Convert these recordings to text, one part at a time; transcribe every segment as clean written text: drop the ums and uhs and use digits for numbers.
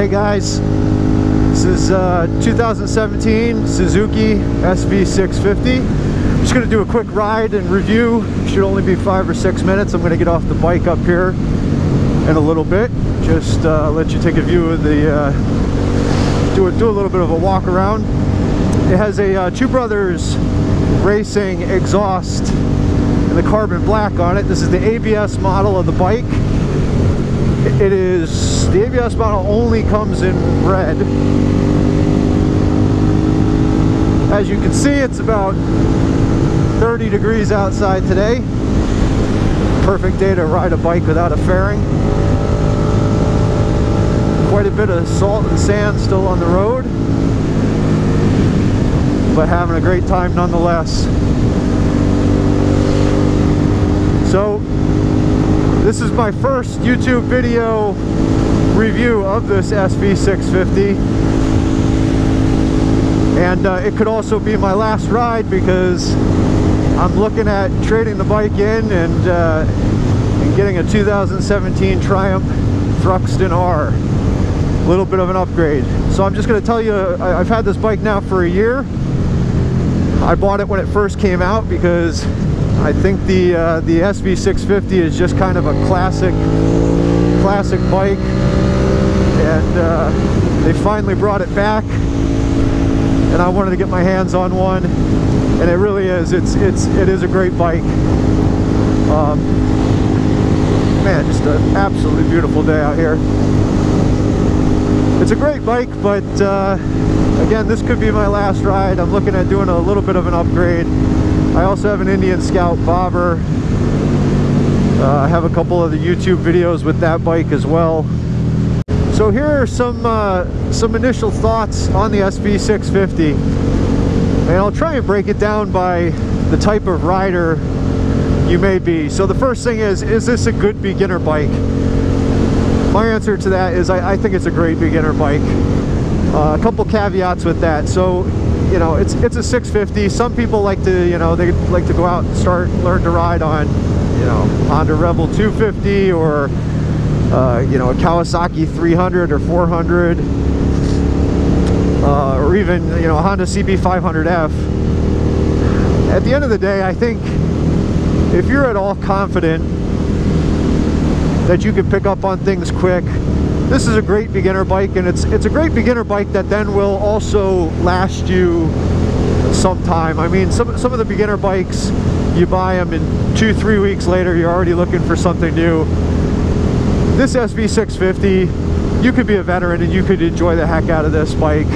Hey guys, this is 2017 Suzuki SV650. I'm just going to do a quick ride and review. Should only be 5 or 6 minutes. I'm going to get off the bike up here in a little bit. Just let you take a view of the, do a little bit of a walk around. It has a Two Brothers Racing exhaust in the carbon black on it. This is the ABS model of the bike. It is, the ABS model only comes in red. As you can see, it's about 30 degrees outside today. Perfect day to ride a bike without a fairing. Quite a bit of salt and sand still on the road, but having a great time nonetheless. So this is my first YouTube video review of this SV650, and it could also be my last ride because I'm looking at trading the bike in and getting a 2017 Triumph Thruxton R. A little bit of an upgrade. So I'm just going to tell you, I've had this bike now for a year. I bought it when it first came out because I think the SV650 is just kind of a classic bike, and they finally brought it back, and I wanted to get my hands on one, and it really is. It is a great bike. Man, just an absolutely beautiful day out here. It's a great bike, but again, this could be my last ride. I'm looking at doing a little bit of an upgrade. I also have an Indian Scout bobber. I have a couple of the YouTube videos with that bike as well. So here are some initial thoughts on the SV650, and I'll try and break it down by the type of rider you may be. So the first thing is this a good beginner bike? My answer to that is I think it's a great beginner bike. A couple caveats with that. So, you know, it's a 650. Some people like to, you know, they like to go out and learn to ride on, you know, Honda Rebel 250 or, you know, a Kawasaki 300 or 400, or even, you know, a Honda CB 500F. At the end of the day, I think if you're at all confident that you can pick up on things quick, this is a great beginner bike, and it's a great beginner bike that then will also last you some time. I mean, some of the beginner bikes, you buy them and 2-3 weeks later you're already looking for something new. This SV650, you could be a veteran and you could enjoy the heck out of this bike.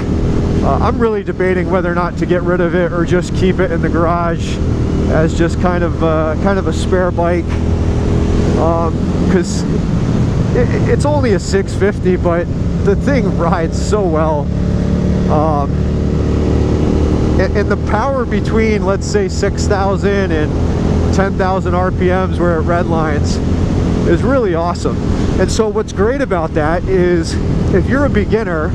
I'm really debating whether or not to get rid of it or just keep it in the garage as just kind of a spare bike, because it's only a 650, but the thing rides so well, and the power between, let's say, 6,000 and 10,000 RPMs where it redlines is really awesome. And so what's great about that is if you're a beginner,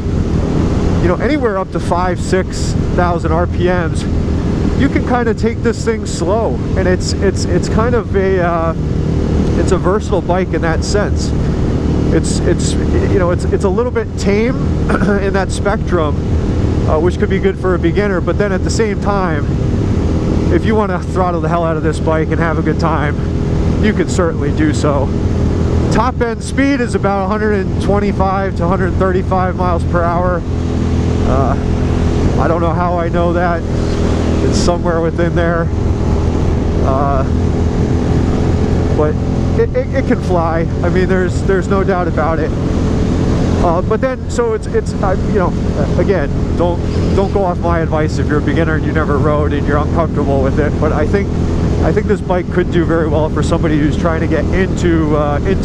you know, anywhere up to 5,000-6,000 RPMs, you can kind of take this thing slow, and it's kind of it's a versatile bike in that sense. It's you know, it's a little bit tame in that spectrum, which could be good for a beginner, but then at the same time, if you want to throttle the hell out of this bike and have a good time, you can certainly do so. Top end speed is about 125 to 135 miles per hour. I don't know how I know that. It's somewhere within there, but it can fly. I mean, there's no doubt about it. But then, so it's you know, again, don't go off my advice if you're a beginner and you never rode and you're uncomfortable with it. But I think this bike could do very well for somebody who's trying to get into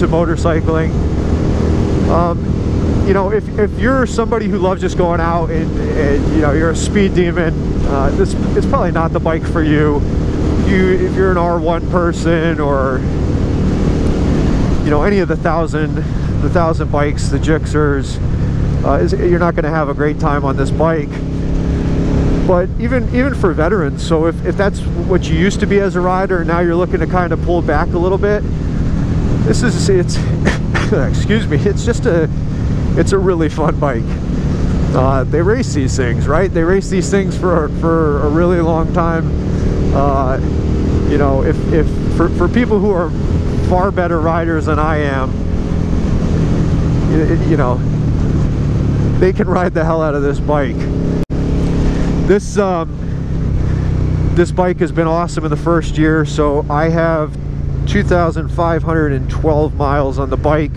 motorcycling. You know, if you're somebody who loves just going out and you know, you're a speed demon, this is probably not the bike for you. If you're an R1 person, or you know, any of the thousand bikes, the Gixxers, you're not going to have a great time on this bike. But even for veterans, so if that's what you used to be as a rider, and now you're looking to kind of pull back a little bit, it's excuse me, it's it's a really fun bike. They race these things, right? They race these things for a really long time. You know, if for people who are far better riders than I am, you know, they can ride the hell out of this bike. This bike has been awesome in the first year. So I have 2,512 miles on the bike.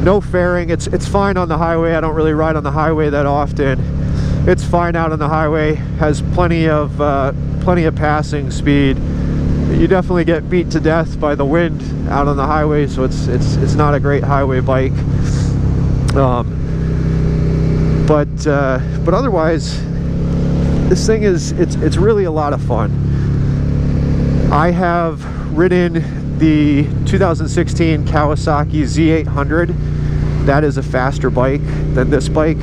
No fairing. It's fine on the highway. I don't really ride on the highway that often. It's fine out on the highway. Has plenty of passing speed. You definitely get beat to death by the wind out on the highway, so it's not a great highway bike. But otherwise, this thing it's really a lot of fun. I have ridden the 2016 Kawasaki Z800. That is a faster bike than this bike.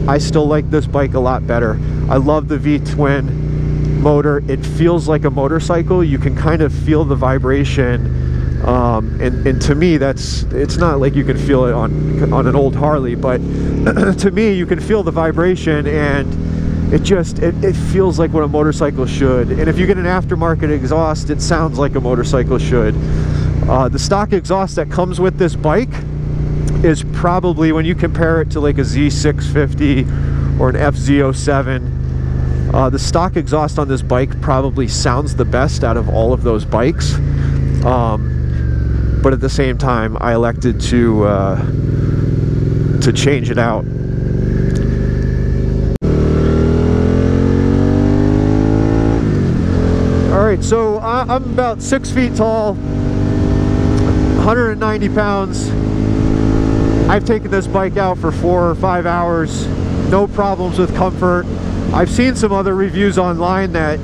I still like this bike a lot better. I love the V-twin motor. It feels like a motorcycle. You can kind of feel the vibration, and to me, it's not like you can feel it on an old Harley, but to me, you can feel the vibration, and it feels like what a motorcycle should. And if you get an aftermarket exhaust, it sounds like a motorcycle should. The stock exhaust that comes with this bike is probably, when you compare it to like a Z650 or an FZ07, the stock exhaust on this bike probably sounds the best out of all of those bikes. But at the same time, I elected to change it out. Alright, so I'm about 6 feet tall, 190 pounds. I've taken this bike out for 4 or 5 hours, no problems with comfort. I've seen some other reviews online that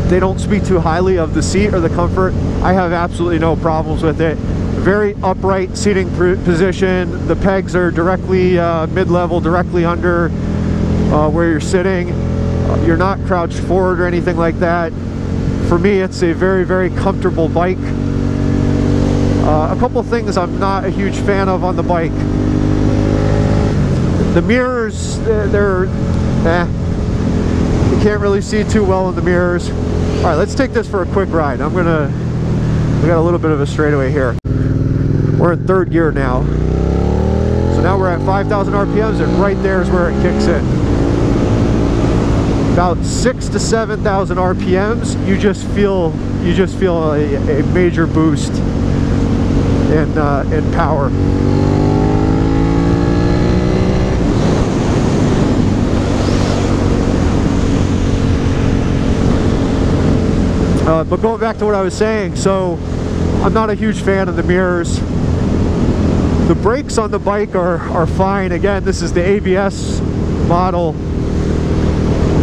they don't speak too highly of the seat or the comfort. I have absolutely no problems with it. Very upright seating position. The pegs are directly mid-level, directly under where you're sitting. You're not crouched forward or anything like that. For me, it's a very, very comfortable bike. A couple things I'm not a huge fan of on the bike. The mirrors, they're you can't really see too well in the mirrors. All right, let's take this for a quick ride. We got a little bit of a straightaway here. We're in third gear now. So now we're at 5,000 RPMs, and right there is where it kicks in. About 6,000 to 7,000 RPMs, you just feel a major boost in power. But going back to what I was saying, so I'm not a huge fan of the mirrors. The brakes on the bike are fine. Again, this is the ABS model.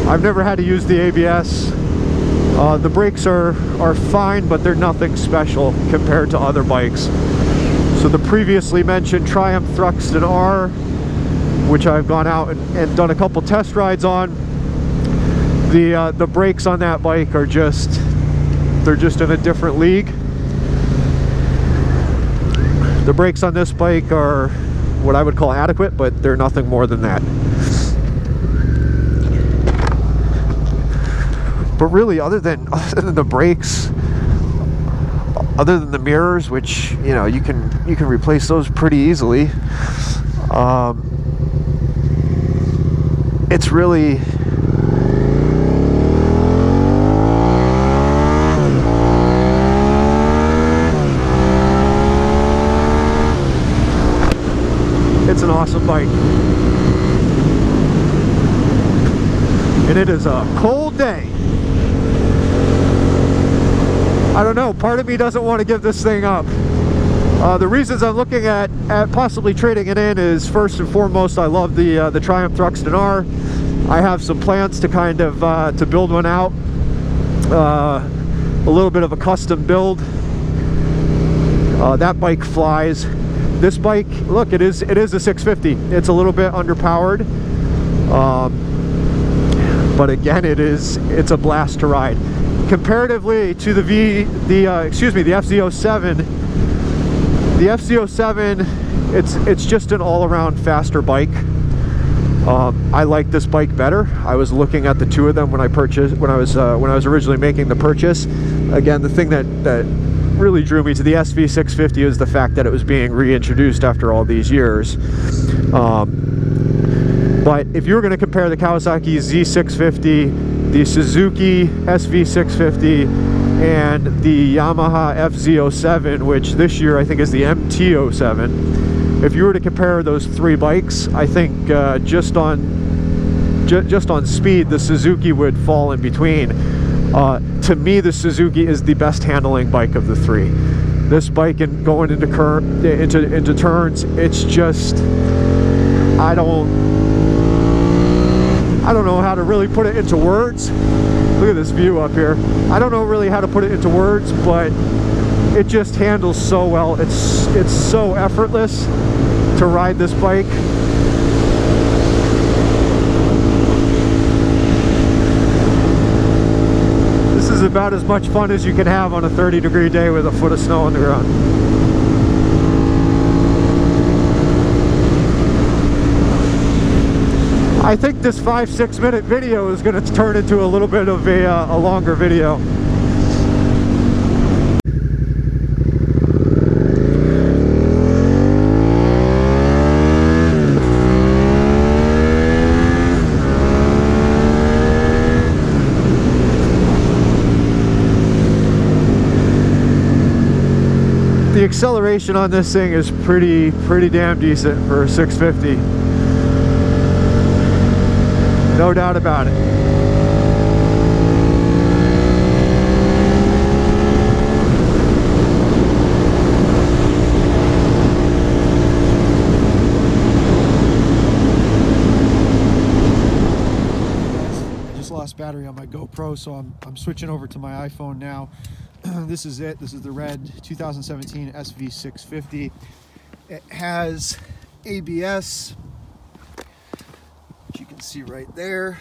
I've never had to use the ABS. The brakes are fine, but they're nothing special compared to other bikes. So the previously mentioned Triumph Thruxton R, which I've gone out and done a couple test rides on, the brakes on that bike are they're just in a different league. The brakes on this bike are what I would call adequate, but they're nothing more than that. But really, other than the brakes, other than the mirrors, which you can replace those pretty easily, it's really an awesome bike. And it is a cold day. I don't know, part of me doesn't want to give this thing up. The reasons I'm looking at possibly trading it in is, first and foremost, I love the Triumph Thruxton R. I have some plans to kind of to build one out, a little bit of a custom build. That bike flies. This bike, look, it is a 650. It's a little bit underpowered, but again, it's a blast to ride. Comparatively to the FZ07, The FZ07, it's just an all-around faster bike. I like this bike better. I was looking at the two of them when I was originally making the purchase. Again, the thing that really drew me to the SV650 is the fact that it was being reintroduced after all these years. But if you were going to compare the Kawasaki Z650, the Suzuki SV650, and the Yamaha FZ07, which this year I think is the MT07, if you were to compare those three bikes, I think just on speed, the Suzuki would fall in between. To me, the Suzuki is the best handling bike of the three. This bike and going into turns, it's just, I don't know how to really put it into words. Look at this view up here. I don't know really how to put it into words, but it just handles so well. It's so effortless to ride this bike. This is about as much fun as you can have on a 30-degree day with a foot of snow on the ground. I think this 5-6 minute video is going to turn into a little bit of a longer video. The acceleration on this thing is pretty damn decent for a 650. No doubt about it. I just lost battery on my GoPro, so I'm switching over to my iPhone now. This is it. This is the red 2017 SV650. It has ABS, which you can see right there.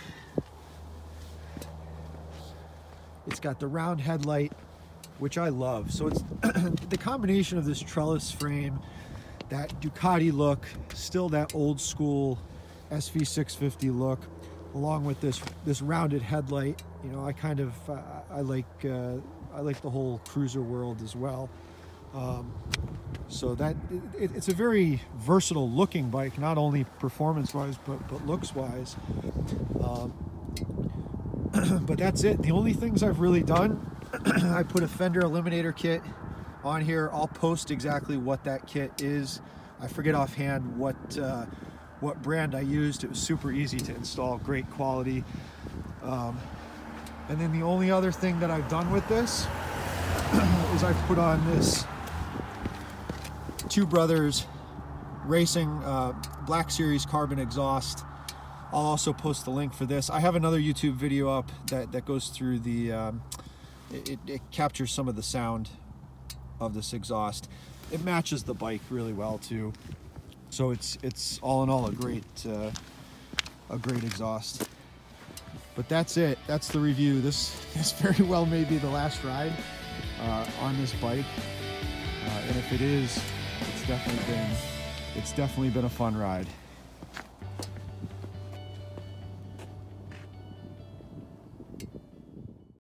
It's got the round headlight, which I love. So it's the combination of this trellis frame, that Ducati look, still that old school SV650 look, along with this rounded headlight. You know, I kind of I like the whole cruiser world as well. So that it's a very versatile looking bike, not only performance wise but looks wise. But that's it. The only things I've really done, I put a fender eliminator kit on here. I'll post exactly what that kit is. I forget offhand what brand I used. It was super easy to install, great quality. And then the only other thing that I've done with this is I've put on this Two Brothers Racing Black Series carbon exhaust. I'll also post the link for this. I have another YouTube video up that goes through the, it captures some of the sound of this exhaust. It matches the bike really well too. So it's all in all a great exhaust. But that's it. That's the review. This very well may be the last ride on this bike, and if it is, it's definitely been a fun ride.